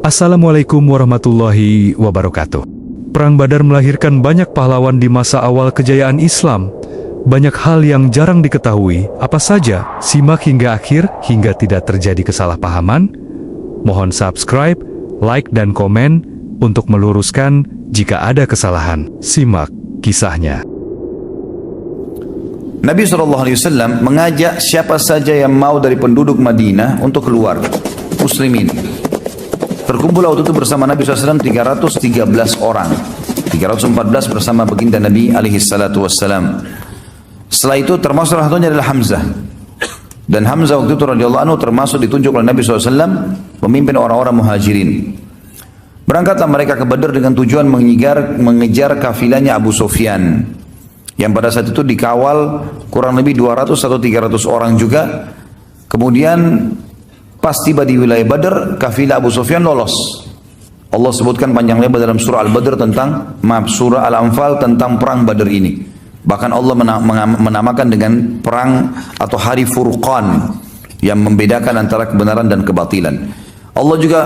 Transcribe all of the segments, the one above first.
Assalamualaikum warahmatullahi wabarakatuh. Perang Badar melahirkan banyak pahlawan di masa awal kejayaan Islam. Banyak hal yang jarang diketahui. Apa saja? Simak hingga akhir hingga tidak terjadi kesalahpahaman. Mohon subscribe, like, dan komen untuk meluruskan jika ada kesalahan. Simak kisahnya. Nabi SAW mengajak siapa saja yang mau dari penduduk Madinah untuk keluar, muslimin. Terkumpul waktu itu bersama Nabi SAW 313 orang. 314 bersama baginda Nabi SAW. Setelah itu termasuk salah satunya adalah Hamzah. Dan Hamzah waktu itu radhiyallahu anhu termasuk ditunjuk oleh Nabi SAW memimpin orang-orang muhajirin. Berangkatlah mereka ke Badar dengan tujuan mengejar kafilahnya Abu Sufyan, yang pada saat itu dikawal kurang lebih 200 atau 300 orang juga. Kemudian pas tiba di wilayah Badar, kafilah Abu Sufyan lolos. Allah sebutkan panjang lebar dalam surah Al-Badr surah Al-Anfal tentang perang Badar ini. Bahkan Allah menamakan dengan perang atau hari Furqan yang membedakan antara kebenaran dan kebatilan. Allah juga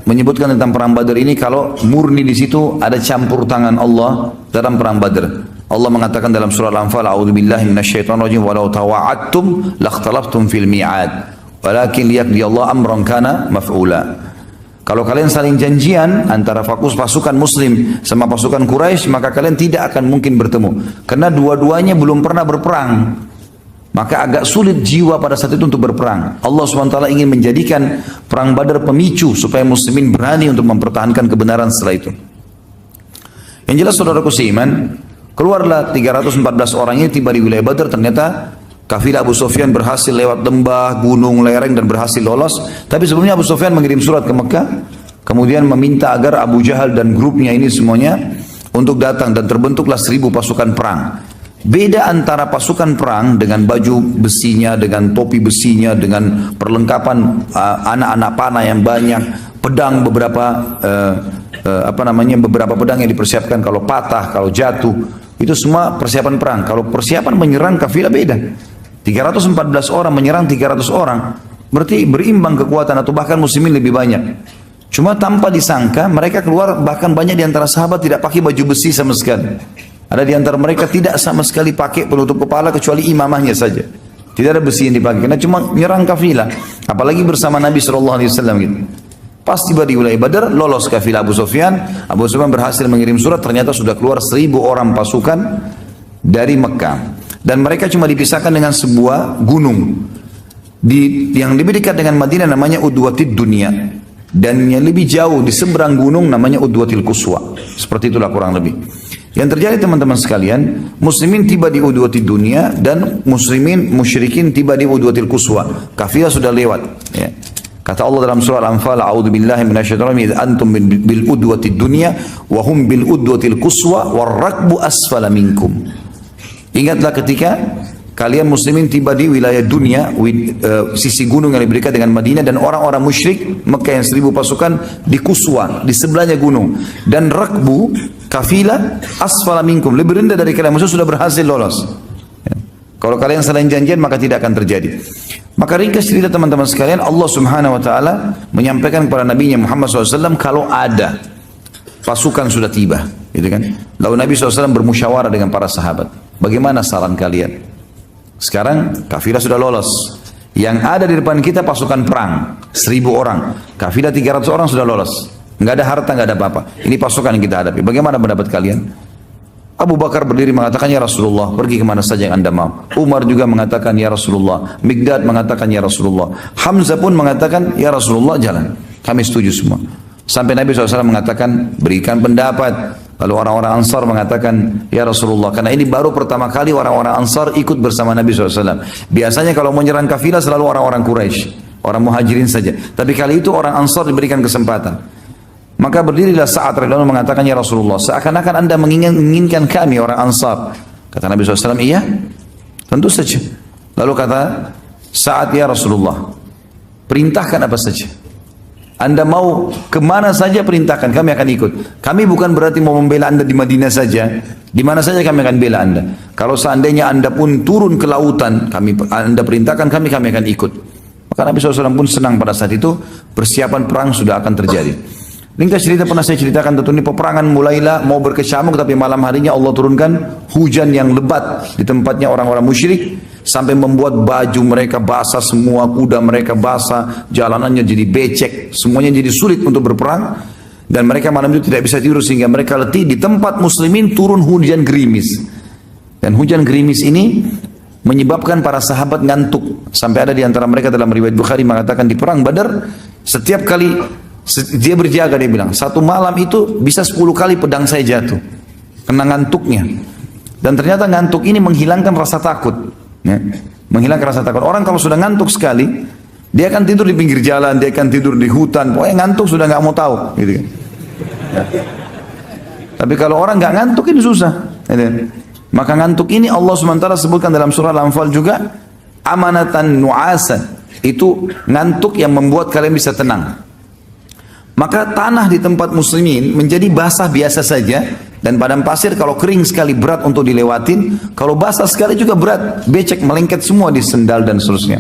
menyebutkan tentang perang Badar ini kalau murni di situ ada campur tangan Allah dalam perang Badar. Allah mengatakan dalam surah Al-Anfal, "A'udzubillahi minasyaitonirrajim walau tawa'adtum lakhtalaftum fil mi'ad. Walakin liyaqdiyallahu amran kana maf'ula." Kalau kalian saling janjian antara pasukan muslim sama pasukan Quraisy, maka kalian tidak akan mungkin bertemu. Karena dua-duanya belum pernah berperang. Maka agak sulit jiwa pada saat itu untuk berperang. Allah SWT ingin menjadikan perang Badar pemicu supaya muslimin berani untuk mempertahankan kebenaran setelah itu. Yang jelas saudaraku seiman, keluarlah 314 orang ini tiba di wilayah Badar. Ternyata kafilah Abu Sufyan berhasil lewat lembah, gunung, lereng dan berhasil lolos. Tapi sebelumnya Abu Sufyan mengirim surat ke Mekah, kemudian meminta agar Abu Jahal dan grupnya ini semuanya untuk datang, dan terbentuklah 1000 pasukan perang. Beda antara pasukan perang dengan baju besinya, dengan topi besinya, dengan perlengkapan anak-anak panah yang banyak, pedang beberapa beberapa pedang yang dipersiapkan kalau patah, kalau jatuh. Itu semua persiapan perang. Kalau persiapan menyerang kafilah beda. 314 orang menyerang 300 orang. Berarti berimbang kekuatan atau bahkan muslimin lebih banyak. Cuma tanpa disangka mereka keluar, bahkan banyak di antara sahabat tidak pakai baju besi sama sekali. Ada di antara mereka tidak sama sekali pakai penutup kepala kecuali imamahnya saja. Tidak ada besi yang dipakai karena cuma menyerang kafilah. Apalagi bersama Nabi SAW gitu. Pas tiba di wilayah Badar, lolos kafilah Abu Sufyan. Abu Sufyan berhasil mengirim surat, ternyata sudah keluar 1000 orang pasukan dari Mekah. Dan mereka cuma dipisahkan dengan sebuah gunung. Yang lebih dekat dengan Madinah namanya Udwatid Dunia. Dan yang lebih jauh di seberang gunung namanya Udwatil Quswa. Seperti itulah kurang lebih. Yang terjadi teman-teman sekalian, muslimin tiba di Udwatid Dunia dan musyrikin tiba di Udwatil Quswa. Kafilah sudah lewat. Ya. Kata Allah dalam surah Al-Anfal, "A'udzubillahi minasyaitonir rajim, antum bil udwatid dunya wa hum bil udwatil quswa war rakbu asfala minkum." Ingatlah ketika kalian muslimin tiba di wilayah dunia, sisi gunung yang lebih dekat dengan Madinah, dan orang-orang musyrik Mekah yang 1000 pasukan di Quswa, di sebelahnya gunung. Dan rakbu, kafilah, asfala minkum, lebih rendah dari kalian, maksudnya sudah berhasil lolos. Ya. Kalau kalian saling janjian maka tidak akan terjadi. Maka ringkas cerita teman-teman sekalian, Allah Subhanahu wa taala menyampaikan kepada Nabi Muhammad SAW kalau ada pasukan sudah tiba, gitu kan. Lalu Nabi SAW bermusyawarah dengan para sahabat, bagaimana saran kalian? Sekarang kafilah sudah lolos. Yang ada di depan kita pasukan perang 1000 orang, kafilah 300 orang sudah lolos. Nggak ada harta, nggak ada apa-apa. Ini pasukan yang kita hadapi. Bagaimana pendapat kalian? Abu Bakar berdiri mengatakan, "Ya Rasulullah, pergi kemana saja yang anda mau." Umar juga mengatakan, "Ya Rasulullah." Miqdad mengatakan, "Ya Rasulullah." Hamzah pun mengatakan, "Ya Rasulullah, jalan." Kami setuju semua. Sampai Nabi SAW mengatakan, "Berikan pendapat." Lalu orang-orang Ansar mengatakan, "Ya Rasulullah." Karena ini baru pertama kali orang-orang Ansar ikut bersama Nabi SAW. Biasanya kalau mau menyerang kafilah selalu orang-orang Quraisy, orang muhajirin saja. Tapi kali itu orang Ansar diberikan kesempatan. Maka berdirilah Sa'ad radhiyallahu anhu mengatakan, "Ya Rasulullah, seakan-akan anda menginginkan kami orang Ansar." Kata Nabi SAW, "Iya, tentu saja." Lalu kata Sa'ad, "Ya Rasulullah, perintahkan apa saja. Anda mau kemana saja perintahkan, kami akan ikut. Kami bukan berarti mau membela Anda di Madinah saja. Di mana saja kami akan bela Anda. Kalau seandainya Anda pun turun ke lautan, Anda perintahkan kami akan ikut. Maka Nabi SAW pun senang pada saat itu, persiapan perang sudah akan terjadi. Ringkas cerita pernah saya ceritakan, tentu ini peperangan mulailah mau berkecamuk, tapi malam harinya Allah turunkan hujan yang lebat di tempatnya orang-orang musyrik, sampai membuat baju mereka basah semua, kuda mereka basah, jalanannya jadi becek, semuanya jadi sulit untuk berperang, dan mereka malam itu tidak bisa tidur sehingga mereka letih. Di tempat muslimin turun hujan gerimis, dan hujan gerimis ini menyebabkan para sahabat ngantuk, sampai ada di antara mereka dalam riwayat Bukhari mengatakan di perang Badar setiap kali dia berjaga, dia bilang satu malam itu bisa 10 kali pedang saya jatuh kena ngantuknya. Dan ternyata ngantuk ini menghilangkan rasa takut, ya, menghilangkan rasa takut. Orang kalau sudah ngantuk sekali, dia akan tidur di pinggir jalan, dia akan tidur di hutan, pokoknya ngantuk sudah nggak mau tahu, gitu kan. Ya. Tapi kalau orang nggak ngantuk ini susah, gitu. Maka ngantuk ini Allah SWT sebutkan dalam surah Al-Anfal juga, amanatan nu'asan, itu ngantuk yang membuat kalian bisa tenang. Maka tanah di tempat muslimin menjadi basah biasa saja, dan padang pasir kalau kering sekali berat untuk dilewatin, kalau basah sekali juga berat, becek melengket semua di sendal dan seterusnya.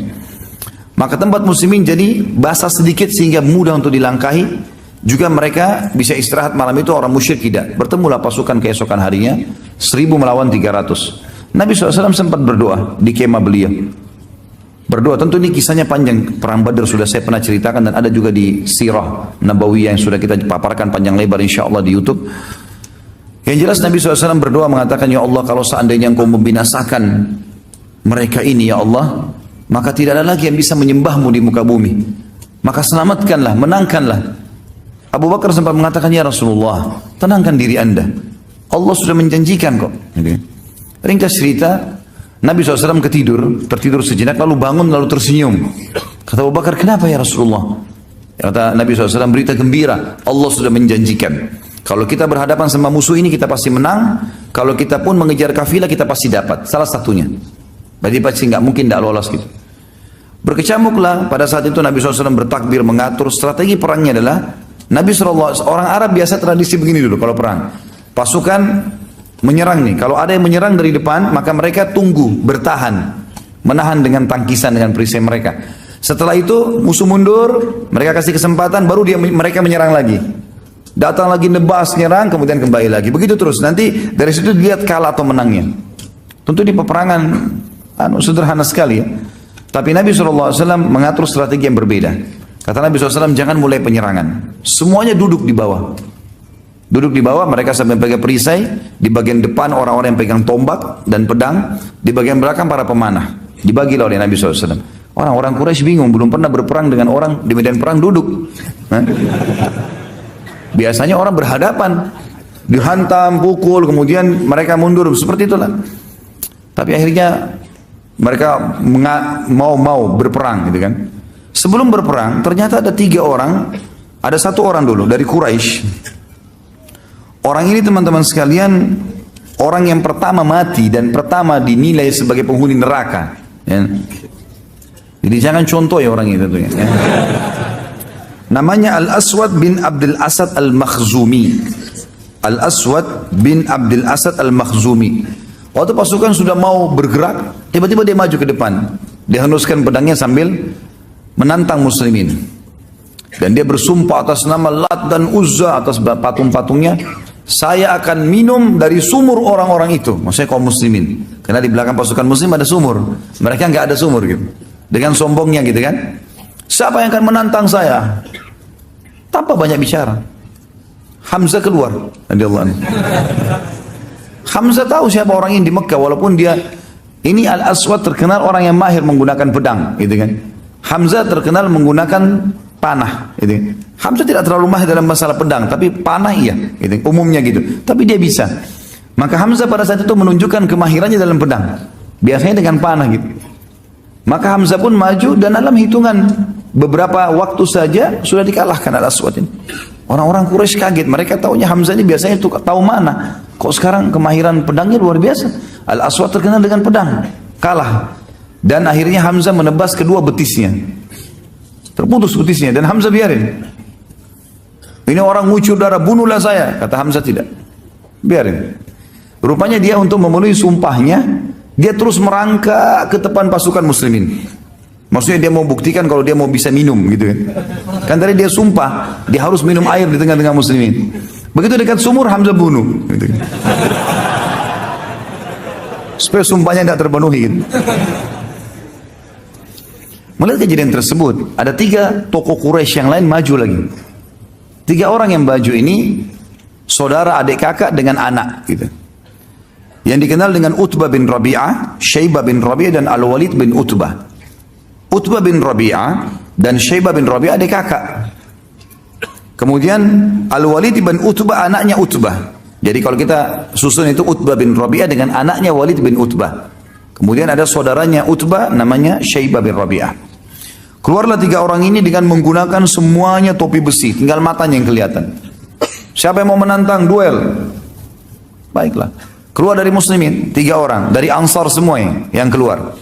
Maka tempat muslimin jadi basah sedikit sehingga mudah untuk dilangkahi. Juga mereka bisa istirahat malam itu, orang musyrik tidak. Bertemulah pasukan keesokan harinya, 1000 melawan 300. Nabi SAW sempat berdoa di kemah beliau. Berdoa, tentu ini kisahnya panjang, perang Badar sudah saya pernah ceritakan, dan ada juga di Sirah Nabawiyah yang sudah kita paparkan panjang lebar insya Allah di YouTube. Yang jelas Nabi SAW berdoa mengatakan, ya Allah, kalau seandainya Engkau membinasakan mereka ini ya Allah, maka tidak ada lagi yang bisa menyembahmu di muka bumi. Maka selamatkanlah, menangkanlah. Abu Bakar sempat mengatakan, ya Rasulullah, tenangkan diri Anda, Allah sudah menjanjikan kok. Ringkas cerita, Nabi SAW tertidur sejenak, lalu bangun, lalu tersenyum. Kata Abu Bakar, kenapa ya Rasulullah? Kata Nabi SAW, berita gembira, Allah sudah menjanjikan. Kalau kita berhadapan sama musuh ini, kita pasti menang. Kalau kita pun mengejar kafilah, kita pasti dapat. Salah satunya. Berarti pasti nggak mungkin tidak lolos gitu. Berkecamuklah pada saat itu Nabi SAW bertakbir, mengatur strategi perangnya adalah, Nabi SAW, orang Arab biasa tradisi begini dulu kalau perang. Pasukan menyerang nih, kalau ada yang menyerang dari depan, maka mereka tunggu, bertahan, menahan dengan tangkisan, dengan perisai mereka. Setelah itu musuh mundur, mereka kasih kesempatan, baru mereka menyerang lagi. Datang lagi nebas, nyerang, kemudian kembali lagi. Begitu terus, nanti dari situ dilihat kalah atau menangnya. Tentu di peperangan sederhana sekali ya. Tapi Nabi SAW mengatur strategi yang berbeda. Kata Nabi SAW, jangan mulai penyerangan, semuanya duduk di bawah. Duduk di bawah, mereka sampai pegang perisai. Di bagian depan orang-orang yang pegang tombak dan pedang. Di bagian belakang para pemanah. Dibagilah oleh Nabi SAW. Orang-orang Quraisy bingung, belum pernah berperang dengan orang di medan perang duduk. Biasanya orang berhadapan, dihantam, pukul, kemudian mereka mundur, seperti itulah. Tapi akhirnya mereka mau berperang, gitu kan. Sebelum berperang, ternyata ada 3 orang, ada 1 orang dulu dari Quraisy. Orang ini teman-teman sekalian, orang yang pertama mati dan pertama dinilai sebagai penghuni neraka. Ya. Jadi jangan contoh ya orang itu. Ya. Namanya Al-Aswad bin Abdul Asad Al-Makhzumi. Al-Aswad bin Abdul Asad Al-Makhzumi. Waktu pasukan sudah mau bergerak, tiba-tiba dia maju ke depan. Dia henuskan pedangnya sambil menantang muslimin. Dan dia bersumpah atas nama Lat dan Uzza, atas patung-patungnya, saya akan minum dari sumur orang-orang itu, maksudnya kaum muslimin. Karena di belakang pasukan muslim ada sumur, mereka nggak ada sumur gitu. Dengan sombongnya gitu kan. Siapa yang akan menantang saya? Tanpa banyak bicara, Hamzah keluar. Hamzah tahu siapa orang ini di Mekah, walaupun dia ini Al-Aswad terkenal orang yang mahir menggunakan pedang, gitu kan. Hamzah terkenal menggunakan panah, gitu. Hamzah tidak terlalu mahir dalam masalah pedang, tapi panah iya, gitu. Umumnya gitu. Tapi dia bisa. Maka Hamzah pada saat itu menunjukkan kemahirannya dalam pedang. Biasanya dengan panah gitu. Maka Hamzah pun maju dan dalam hitungan beberapa waktu saja sudah dikalahkan Al-Aswad ini. Orang-orang Quraisy kaget, mereka taunya Hamzah ini biasanya itu tahu mana. Kok sekarang kemahiran pedangnya luar biasa. Al-Aswad terkenal dengan pedang, kalah. Dan akhirnya Hamzah menebas kedua betisnya. Terputus betisnya dan Hamzah biarin. Ini orang ngucur darah, bunuhlah saya. Kata Hamzah tidak. Biarin. Rupanya dia untuk memenuhi sumpahnya, dia terus merangkak ke depan pasukan muslimin. Maksudnya dia mau buktikan kalau dia mau bisa minum gitu kan. Kan tadi dia sumpah, dia harus minum air di tengah-tengah muslimin. Begitu dekat sumur, Hamzah bunuh. Gitu kan. Supaya sumpahnya tidak terpenuhi gitu. Melihat kejadian tersebut, ada 3 tokoh Quraisy yang lain maju lagi. 3 orang yang maju ini saudara adik kakak dengan anak gitu. Yang dikenal dengan Utbah bin Rabi'ah, Syaibah bin Rabi'ah dan Al-Walid bin Utbah. Utbah bin Rabi'ah dan Syaibah bin Rabi'ah adik kakak. Kemudian Al-Walid bin Utbah anaknya Utbah. Jadi kalau kita susun itu Utbah bin Rabi'ah dengan anaknya Walid bin Utbah. Kemudian ada saudaranya Utbah namanya Syaibah bin Rabi'ah. Keluarlah 3 orang ini dengan menggunakan semuanya topi besi, tinggal matanya yang kelihatan. Siapa yang mau menantang duel? Baiklah. Keluar dari muslimin 3 orang, dari Ansar semua yang keluar.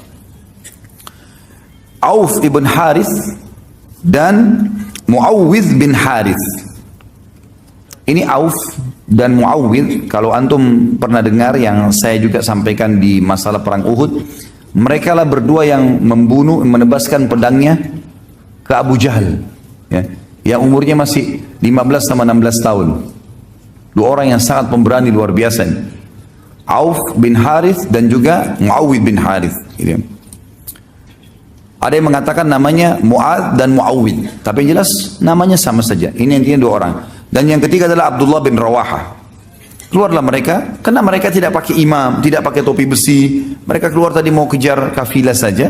Auf ibn Harith dan Muawwidh bin Harith. Ini Auf dan Muawwidh, kalau antum pernah dengar yang saya juga sampaikan di masalah perang Uhud, mereka lah berdua yang menebaskan pedangnya ke Abu Jahal, ya, yang umurnya masih 15 sama 16 tahun. 2 orang yang sangat pemberani luar biasa nih. Auf bin Harith dan juga Muawwidh bin Harith. Gitu. Ada yang mengatakan namanya Mu'ad dan Muawwidh, tapi yang jelas namanya sama saja. Ini intinya 2 orang. Dan yang ketiga adalah Abdullah bin Rawaha. Keluarlah mereka, karena mereka tidak pakai imam, tidak pakai topi besi. Mereka keluar tadi mau kejar kafilah saja.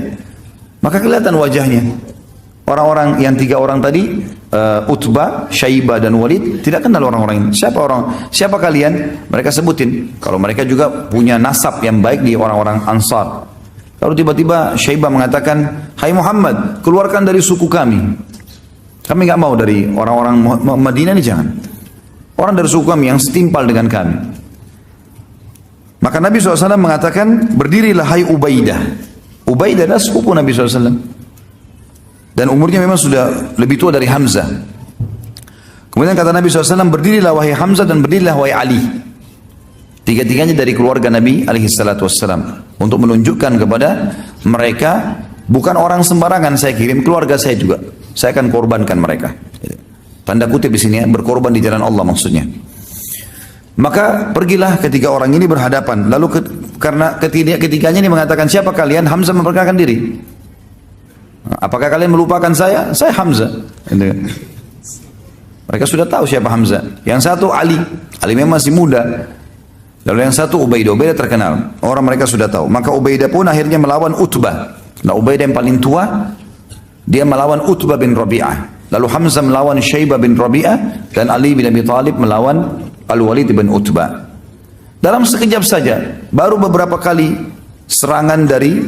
Maka kelihatan wajahnya. Orang-orang yang 3 orang tadi, Utbah, Syaibah dan Walid, tidak kenal orang-orang ini. Siapa kalian? Mereka sebutin. Kalau mereka juga punya nasab yang baik di orang-orang Ansar. Lalu tiba-tiba Syaibah mengatakan, "Hai Muhammad, keluarkan dari suku kami. Kami nggak mau dari orang-orang Madinah ini, jangan. Orang dari suku kami yang setimpal dengan kami." Maka Nabi SAW mengatakan, "Berdirilah hai Ubaidah." Ubaidah adalah sepupu Nabi SAW. Dan umurnya memang sudah lebih tua dari Hamzah. Kemudian kata Nabi SAW, "Berdirilah wahai Hamzah dan berdirilah wahai Ali." 3-tiganya dari keluarga Nabi SAW. Untuk menunjukkan kepada mereka, bukan orang sembarangan saya kirim, keluarga saya juga. Saya akan korbankan mereka. Tanda kutip di sini ya, berkorban di jalan Allah maksudnya. Maka pergilah 3 orang ini berhadapan. Lalu karena ketiganya ini mengatakan, "Siapa kalian?" Hamzah memperkenalkan diri. "Apakah kalian melupakan saya?" "Saya Hamzah." Mereka sudah tahu siapa Hamzah. Yang satu Ali. Ali memang masih muda. Lalu yang satu Ubaidah. Ubaidah terkenal. Orang mereka sudah tahu. Maka Ubaidah pun akhirnya melawan Utbah. Nah, Ubaidah yang paling tua, dia melawan Utbah bin Rabi'ah. Lalu Hamzah melawan Syaibah bin Rabi'ah. Dan Ali bin Abi Thalib melawan Al-Walid bin Utbah. Dalam sekejap saja, baru beberapa kali serangan dari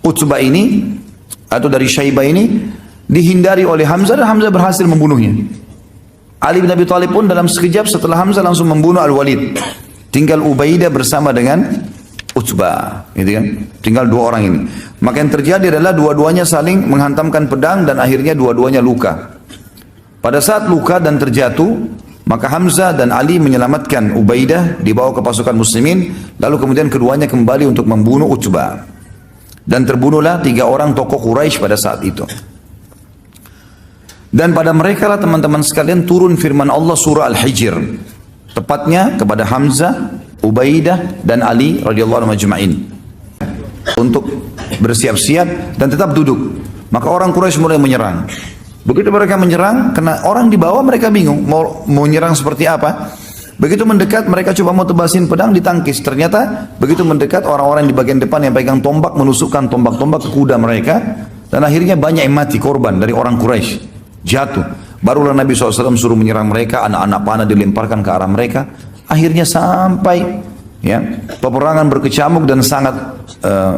Utbah ini atau dari Syaibah ini dihindari oleh Hamzah, dan Hamzah berhasil membunuhnya. Ali bin Abi Thalib pun dalam sekejap setelah Hamzah langsung membunuh Al-Walid. Tinggal Ubaidah bersama dengan Utbah, gitu kan? Tinggal 2 orang ini. Maka yang terjadi adalah dua-duanya saling menghantamkan pedang dan akhirnya dua-duanya luka. Pada saat luka dan terjatuh, maka Hamzah dan Ali menyelamatkan Ubaidah, dibawa ke pasukan muslimin, lalu kemudian keduanya kembali untuk membunuh Utbah. Dan terbunuhlah 3 orang tokoh Quraisy pada saat itu. Dan pada mereka lah teman-teman sekalian turun firman Allah surah Al-Hijr. Tepatnya kepada Hamzah, Ubaidah dan Ali radhiyallahu anhum ajma'in. Untuk bersiap-siap dan tetap duduk. Maka orang Quraisy mulai menyerang. Begitu mereka menyerang, karena orang di bawah mereka bingung mau menyerang seperti apa. Begitu mendekat, mereka coba mau tebasin pedang, ditangkis. Ternyata begitu mendekat, orang-orang di bagian depan yang pegang tombak menusukkan tombak-tombak ke kuda mereka, dan akhirnya banyak yang mati, korban dari orang Quraisy, jatuh. Barulah Nabi SAW suruh menyerang mereka, anak-anak panah dilemparkan ke arah mereka. Akhirnya sampai ya peperangan berkecamuk dan sangat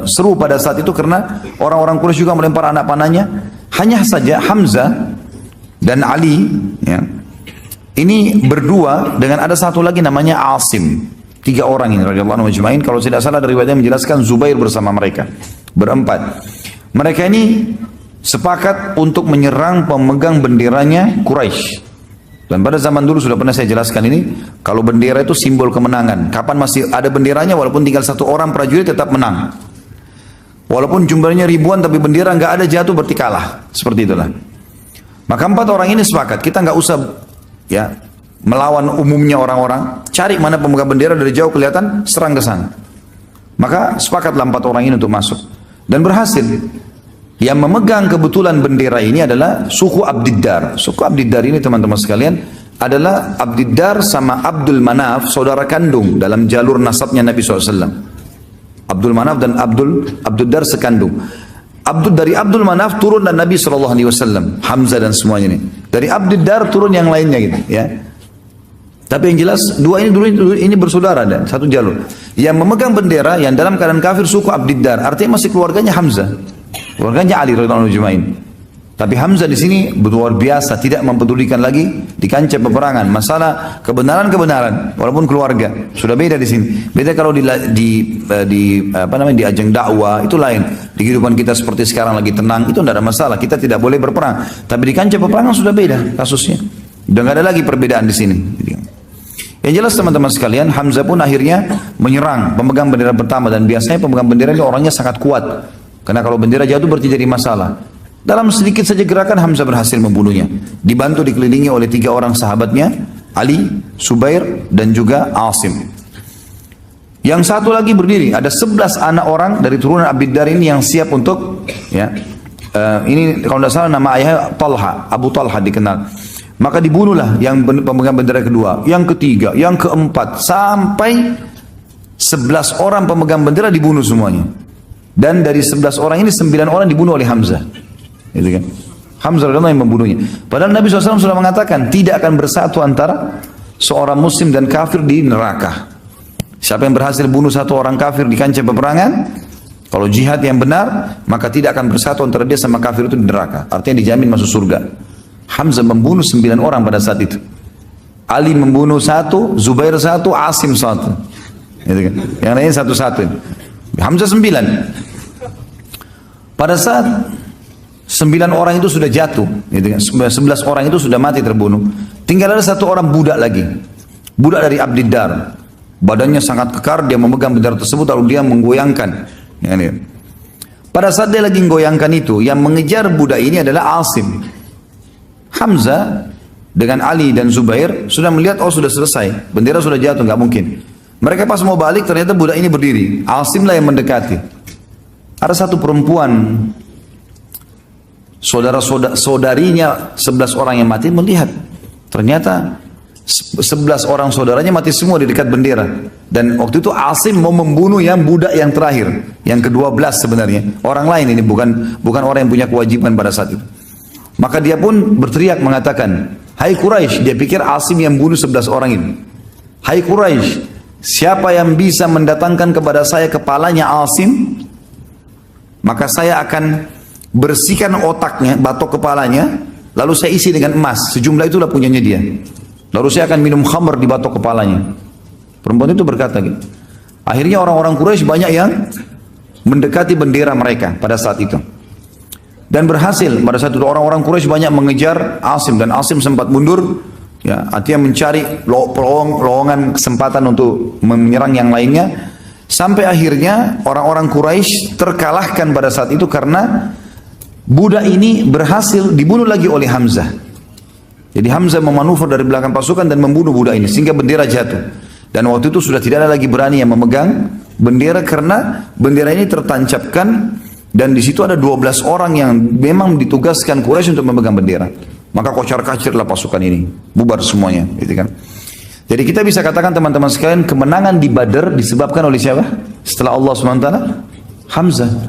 seru pada saat itu, karena orang-orang Quraisy juga melempar anak panahnya. Hanya saja Hamzah dan Ali ya, ini berdua dengan ada satu lagi namanya Asim. 3 orang ini radhiyallahu anhum ajma'in. Kalau tidak salah dari riwayatnya menjelaskan Zubair bersama mereka. Berempat. Mereka ini sepakat untuk menyerang pemegang benderanya Quraisy. Dan pada zaman dulu sudah pernah saya jelaskan ini, kalau bendera itu simbol kemenangan. Kapan masih ada benderanya, walaupun tinggal satu orang prajurit tetap menang. Walaupun jumlahnya ribuan, tapi bendera nggak ada jatuh berarti kalah. Seperti itulah. Maka 4 orang ini sepakat, kita nggak usah ya melawan umumnya orang-orang. Cari mana pemegang bendera dari jauh kelihatan, serang ke sana. Maka sepakatlah 4 orang ini untuk masuk. Dan berhasil. Yang memegang kebetulan bendera ini adalah suku Abdiddar. Suku Abdiddar ini teman-teman sekalian adalah Abdiddar sama Abdul Manaf, saudara kandung dalam jalur nasabnya Nabi SAW. Abdul Manaf dan Abdiddar sekandung. Dari Abdul Manaf turun dan Nabi SAW, Hamzah dan semuanya ini. Dari Abdiddar turun yang lainnya gitu ya. Tapi yang jelas dua ini dulu ini bersaudara dan satu jalur. Yang memegang bendera yang dalam keadaan kafir suku Abdiddar, artinya masih keluarganya Hamzah. Keluarganya Ali radhiyallahu anhu. Tapi Hamzah di sini luar biasa, tidak mempedulikan lagi di kancah peperangan masalah kebenaran walaupun keluarga. Sudah beda di sini. Beda kalau di ajang dakwah itu lain. Di kehidupan kita seperti sekarang lagi tenang itu tidak ada masalah. Kita tidak boleh berperang. Tapi di kancah peperangan sudah beda kasusnya. Sudah nggak ada lagi perbedaan di sini. Yang jelas teman-teman sekalian, Hamzah pun akhirnya menyerang pemegang bendera pertama, dan biasanya pemegang bendera ini orangnya sangat kuat. Karena kalau bendera jatuh berarti jadi masalah. Dalam sedikit saja gerakan Hamzah berhasil membunuhnya. Dibantu dikelilingi oleh 3 orang sahabatnya, Ali, Subair, dan juga Asim. Yang satu lagi berdiri, ada 11 anak orang dari turunan Abdiddar ini yang siap untuk ya. Ini kalau tidak salah nama ayahnya Talha, Abu Talha dikenal. Maka dibunuhlah yang pemegang bendera kedua, yang ketiga, yang keempat, sampai 11 orang pemegang bendera dibunuh semuanya. Dan dari 11 orang ini 9 orang dibunuh oleh Hamzah. Gitu kan? Hamzah adalah yang membunuhnya. Padahal Nabi SAW sudah mengatakan tidak akan bersatu antara seorang muslim dan kafir di neraka. Siapa yang berhasil bunuh satu orang kafir di kancah peperangan, kalau jihad yang benar, maka tidak akan bersatu antara dia sama kafir itu di neraka. Artinya dijamin masuk surga. Hamzah membunuh 9 orang pada saat itu. Ali membunuh 1, Zubair 1, Asim 1. Gitu kan? Yang lainnya 1-1. Hamzah 9. Pada saat 9 orang itu sudah jatuh, gitu kan? 11 orang itu sudah mati terbunuh. Tinggal ada 1 orang budak lagi. Budak dari Abdiddar. Badannya sangat kekar, dia memegang bendera tersebut lalu dia menggoyangkan. Ya, pada saat dia lagi menggoyangkan itu, yang mengejar budak ini adalah Asim. Hamzah dengan Ali dan Zubair sudah melihat, oh sudah selesai, bendera sudah jatuh, nggak mungkin. Mereka pas mau balik ternyata budak ini berdiri. Asim lah yang mendekati. Ada satu perempuan, saudarinya 11 orang yang mati melihat. Ternyata 11 orang saudaranya mati semua di dekat bendera. Dan waktu itu Asim mau membunuh yang budak yang terakhir, yang ke-12 sebenarnya. Orang lain ini, bukan orang yang punya kewajiban pada saat itu. Maka dia pun berteriak mengatakan, "Hai Quraisy," dia pikir Asim yang bunuh 11 orang ini. "Hai Quraisy, siapa yang bisa mendatangkan kepada saya kepalanya Asim, maka saya akan bersihkan otaknya, batok kepalanya, lalu saya isi dengan emas, sejumlah itulah punyanya dia. Lalu saya akan minum khamr di batok kepalanya." Perempuan itu berkata gitu. Akhirnya orang-orang Quraisy banyak yang mendekati bendera mereka pada saat itu. Dan berhasil, pada saat itu orang-orang Quraisy banyak mengejar Asim, dan Asim sempat mundur, ya, artinya mencari lowongan kesempatan untuk menyerang yang lainnya. Sampai akhirnya orang-orang Quraisy terkalahkan pada saat itu karena budak ini berhasil dibunuh lagi oleh Hamzah. Jadi Hamzah memanuver dari belakang pasukan dan membunuh budak ini sehingga bendera jatuh. Dan waktu itu sudah tidak ada lagi berani yang memegang bendera karena bendera ini tertancapkan, dan di situ ada 12 orang yang memang ditugaskan Quraisy untuk memegang bendera. Maka kocar-kacirlah pasukan ini, bubar semuanya, gitu kan. Jadi kita bisa katakan teman-teman sekalian, kemenangan di Badar disebabkan oleh siapa? Setelah Allah SWT, Hamzah.